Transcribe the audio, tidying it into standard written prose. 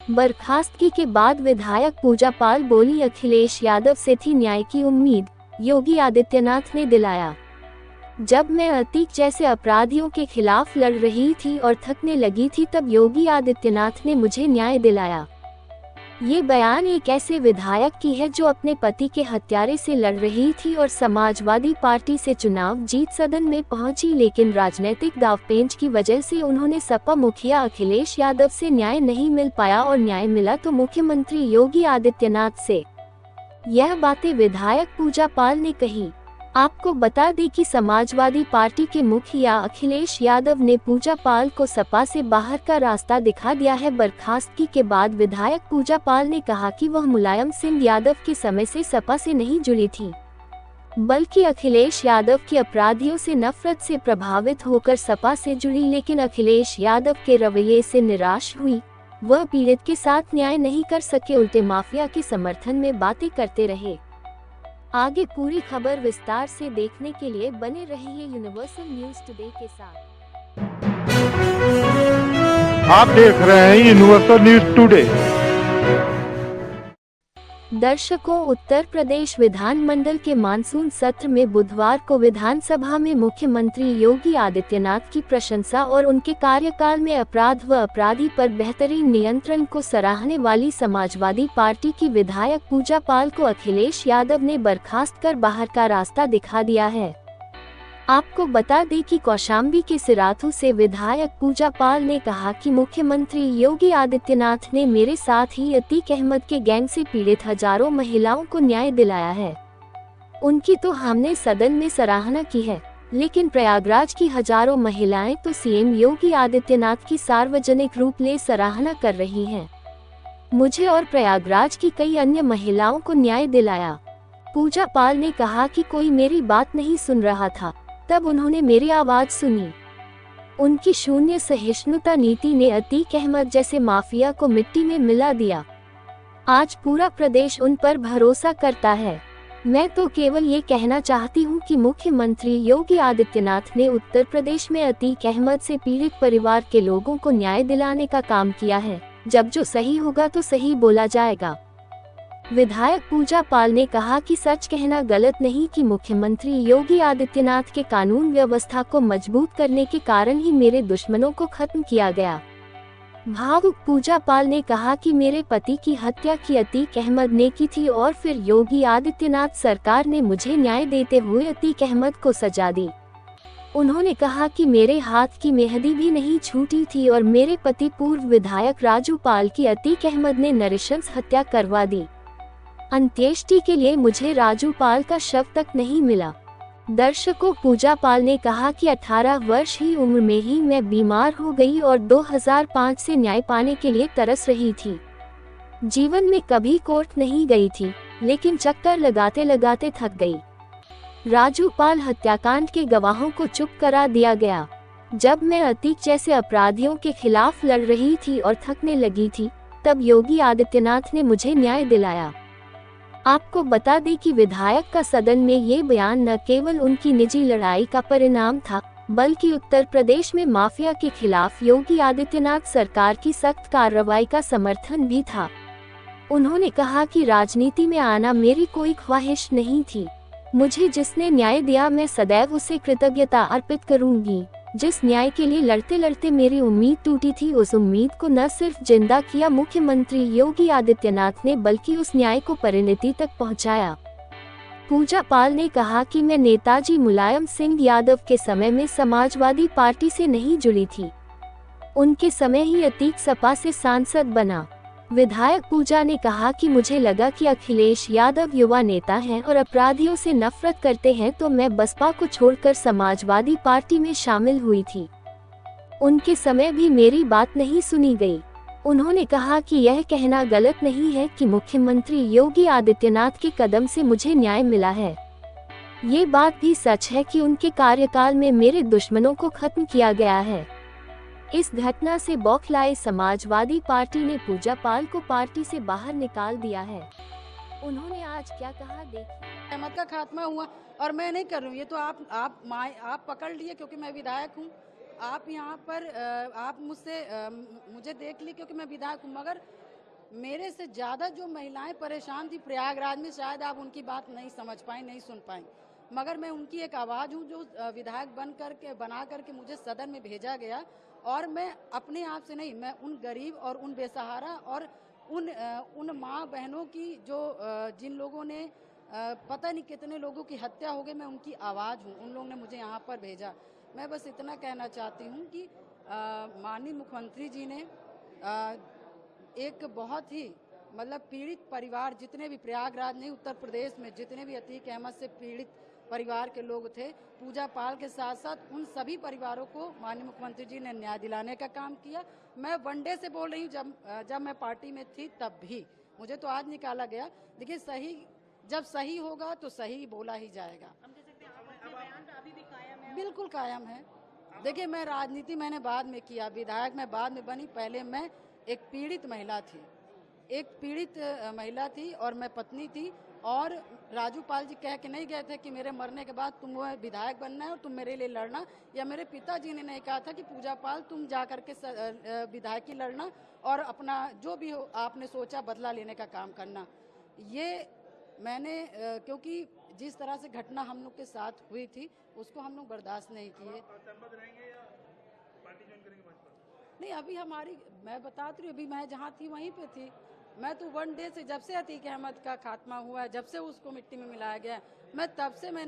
बर्खास्तगी के बाद विधायक पूजा पाल बोली, अखिलेश यादव से थी न्याय की उम्मीद, योगी आदित्यनाथ ने दिलाया। जब मैं अतीक जैसे अपराधियों के खिलाफ लड़ रही थी और थकने लगी थी, तब योगी आदित्यनाथ ने मुझे न्याय दिलाया। ये बयान एक ऐसे विधायक की है जो अपने पति के हत्यारे से लड़ रही थी और समाजवादी पार्टी से चुनाव जीत सदन में पहुंची, लेकिन राजनीतिक दांवपेच की वजह से उन्होंने सपा मुखिया अखिलेश यादव से न्याय नहीं मिल पाया और न्याय मिला तो मुख्यमंत्री योगी आदित्यनाथ से। यह बातें विधायक पूजा पाल ने कही। आपको बता दें कि समाजवादी पार्टी के मुखिया अखिलेश यादव ने पूजा पाल को सपा से बाहर का रास्ता दिखा दिया है। बर्खास्तगी के बाद विधायक पूजा पाल ने कहा कि वह मुलायम सिंह यादव के समय से सपा से नहीं जुड़ी थी, बल्कि अखिलेश यादव की अपराधियों से नफरत से प्रभावित होकर सपा से जुड़ी, लेकिन अखिलेश यादव के रवैये से निराश हुई। वह पीड़ित के साथ न्याय नहीं कर सके, उल्टे माफिया के समर्थन में बातें करते रहे। आगे पूरी खबर विस्तार से देखने के लिए बने रहिए यूनिवर्सल न्यूज टुडे के साथ। आप देख रहे हैं यूनिवर्सल न्यूज टुडे। दर्शकों, उत्तर प्रदेश विधानमंडल के मानसून सत्र में बुधवार को विधानसभा में मुख्यमंत्री योगी आदित्यनाथ की प्रशंसा और उनके कार्यकाल में अपराध व अपराधी पर बेहतरीन नियंत्रण को सराहने वाली समाजवादी पार्टी की विधायक पूजा पाल को अखिलेश यादव ने बर्खास्त कर बाहर का रास्ता दिखा दिया है। आपको बता दें कि कौशाम्बी के सिराथू से विधायक पूजा पाल ने कहा कि मुख्यमंत्री योगी आदित्यनाथ ने मेरे साथ ही अतीक अहमद के गैंग से पीड़ित हजारों महिलाओं को न्याय दिलाया है। उनकी तो हमने सदन में सराहना की है, लेकिन प्रयागराज की हजारों महिलाएं तो सीएम योगी आदित्यनाथ की सार्वजनिक रूप से सराहना कर रही हैं। मुझे और प्रयागराज की कई अन्य महिलाओं को न्याय दिलाया। पूजा पाल ने कहा कि कोई मेरी बात नहीं सुन रहा था, तब उन्होंने मेरी आवाज सुनी। उनकी शून्य सहिष्णुता नीति ने अतीक अहमद जैसे माफिया को मिट्टी में मिला दिया। आज पूरा प्रदेश उन पर भरोसा करता है। मैं तो केवल ये कहना चाहती हूँ कि मुख्यमंत्री योगी आदित्यनाथ ने उत्तर प्रदेश में अतीक अहमद से पीड़ित परिवार के लोगों को न्याय दिलाने का काम किया है। जब जो सही होगा तो सही बोला जाएगा। विधायक पूजा पाल ने कहा कि सच कहना गलत नहीं कि मुख्यमंत्री योगी आदित्यनाथ के कानून व्यवस्था को मजबूत करने के कारण ही मेरे दुश्मनों को खत्म किया गया। भावुक पूजा पाल ने कहा कि मेरे पति की हत्या की अतीक अहमद ने की थी और फिर योगी आदित्यनाथ सरकार ने मुझे न्याय देते हुए अतीक अहमद को सजा दी। उन्होंने कहा कि मेरे हाथ की मेहंदी भी नहीं छूटी थी और मेरे पति पूर्व विधायक राजू पाल की अतीक अहमद ने नृशंस हत्या करवा दी। अंत्येष्टि के लिए मुझे राजू पाल का शव तक नहीं मिला। दर्शकों, पूजा पाल ने कहा कि 18 वर्ष की उम्र में ही मैं बीमार हो गई और 2005 से न्याय पाने के लिए तरस रही थी। जीवन में कभी कोर्ट नहीं गई थी, लेकिन चक्कर लगाते लगाते थक गई। राजू पाल हत्याकांड के गवाहों को चुप करा दिया गया। जब मैं अतीक जैसे अपराधियों के खिलाफ लड़ रही थी और थकने लगी थी, तब योगी आदित्यनाथ ने मुझे न्याय दिलाया। आपको बता दें कि विधायक का सदन में ये बयान न केवल उनकी निजी लड़ाई का परिणाम था, बल्कि उत्तर प्रदेश में माफिया के खिलाफ योगी आदित्यनाथ सरकार की सख्त कार्रवाई का समर्थन भी था। उन्होंने कहा कि राजनीति में आना मेरी कोई ख्वाहिश नहीं थी। मुझे जिसने न्याय दिया मैं सदैव उसे कृतज्ञता अर्पित करूंगी। जिस न्याय के लिए लड़ते लड़ते मेरी उम्मीद टूटी थी, उस उम्मीद को न सिर्फ जिंदा किया मुख्यमंत्री योगी आदित्यनाथ ने, बल्कि उस न्याय को परिणति तक पहुंचाया। पूजा पाल ने कहा कि मैं नेताजी मुलायम सिंह यादव के समय में समाजवादी पार्टी से नहीं जुड़ी थी। उनके समय ही अतीक सपा से सांसद बना। विधायक पूजा ने कहा कि मुझे लगा कि अखिलेश यादव युवा नेता हैं और अपराधियों से नफरत करते हैं, तो मैं बसपा को छोड़कर समाजवादी पार्टी में शामिल हुई थी। उनके समय भी मेरी बात नहीं सुनी गई। उन्होंने कहा कि यह कहना गलत नहीं है कि मुख्यमंत्री योगी आदित्यनाथ के कदम से मुझे न्याय मिला है। ये बात भी सच है कि उनके कार्यकाल में मेरे दुश्मनों को खत्म किया गया है। इस घटना से बौखलाए समाजवादी पार्टी ने पूजा पाल को पार्टी से बाहर निकाल दिया है। उन्होंने आज क्या कहा देखिए। अहमद का खात्मा हुआ और मैं नहीं कर रही हूँ, ये तो आप पकड़ लिए क्योंकि मैं विधायक हूँ। आप यहाँ पर आप मुझे देख ली क्योंकि मैं विधायक हूँ, मगर मेरे से ज्यादा जो महिलाएं परेशान थी प्रयागराज में, शायद आप उनकी बात नहीं समझ पाए, नहीं सुन पाए, मगर मैं उनकी एक आवाज हूं जो विधायक बना करके मुझे सदन में भेजा गया। और मैं अपने आप से नहीं, मैं उन गरीब और उन बेसहारा और उन माँ बहनों की जो जिन लोगों ने पता नहीं कितने लोगों की हत्या हो गई, मैं उनकी आवाज हूँ। उन लोगों ने मुझे यहाँ पर भेजा। मैं बस इतना कहना चाहती हूँ कि माननीय मुख्यमंत्री जी ने एक बहुत ही मतलब पीड़ित परिवार, जितने भी प्रयागराज नहीं उत्तर प्रदेश में जितने भी अतीक अहमद से पीड़ित परिवार के लोग थे, पूजा पाल के साथ साथ उन सभी परिवारों को माननीय मुख्यमंत्री जी ने न्याय दिलाने का काम किया। मैं वनडे से बोल रही हूँ, जब मैं पार्टी में थी तब भी मुझे तो आज निकाला गया। देखिए, सही जब सही होगा तो सही बोला ही जाएगा। हम कह सकते हैं आपका बयान अभी भी कायम है? बिल्कुल कायम है। देखिए, मैं राजनीति मैंने बाद में किया, विधायक मैं बाद में बनी। पहले मैं एक पीड़ित महिला थी, और मैं पत्नी थी। और राजू पाल जी कह के नहीं गए थे कि मेरे मरने के बाद तुम वो विधायक बनना है और तुम मेरे लिए लड़ना, या मेरे पिताजी ने नहीं कहा था कि पूजा पाल तुम जा करके विधायकी लड़ना और अपना जो भी हो आपने सोचा बदला लेने का काम करना। ये मैंने क्योंकि जिस तरह से घटना हम लोग के साथ हुई थी उसको हम लोग बर्दाश्त नहीं किए। नहीं, अभी हमारी, मैं बताती हूँ, अभी मैं जहाँ थी वहीं पे थी। मैं तो वन डे से, जब से अतीक अहमद का खात्मा हुआ है, जब से उसको मिट्टी में मिलाया गया, मैं तब से मैं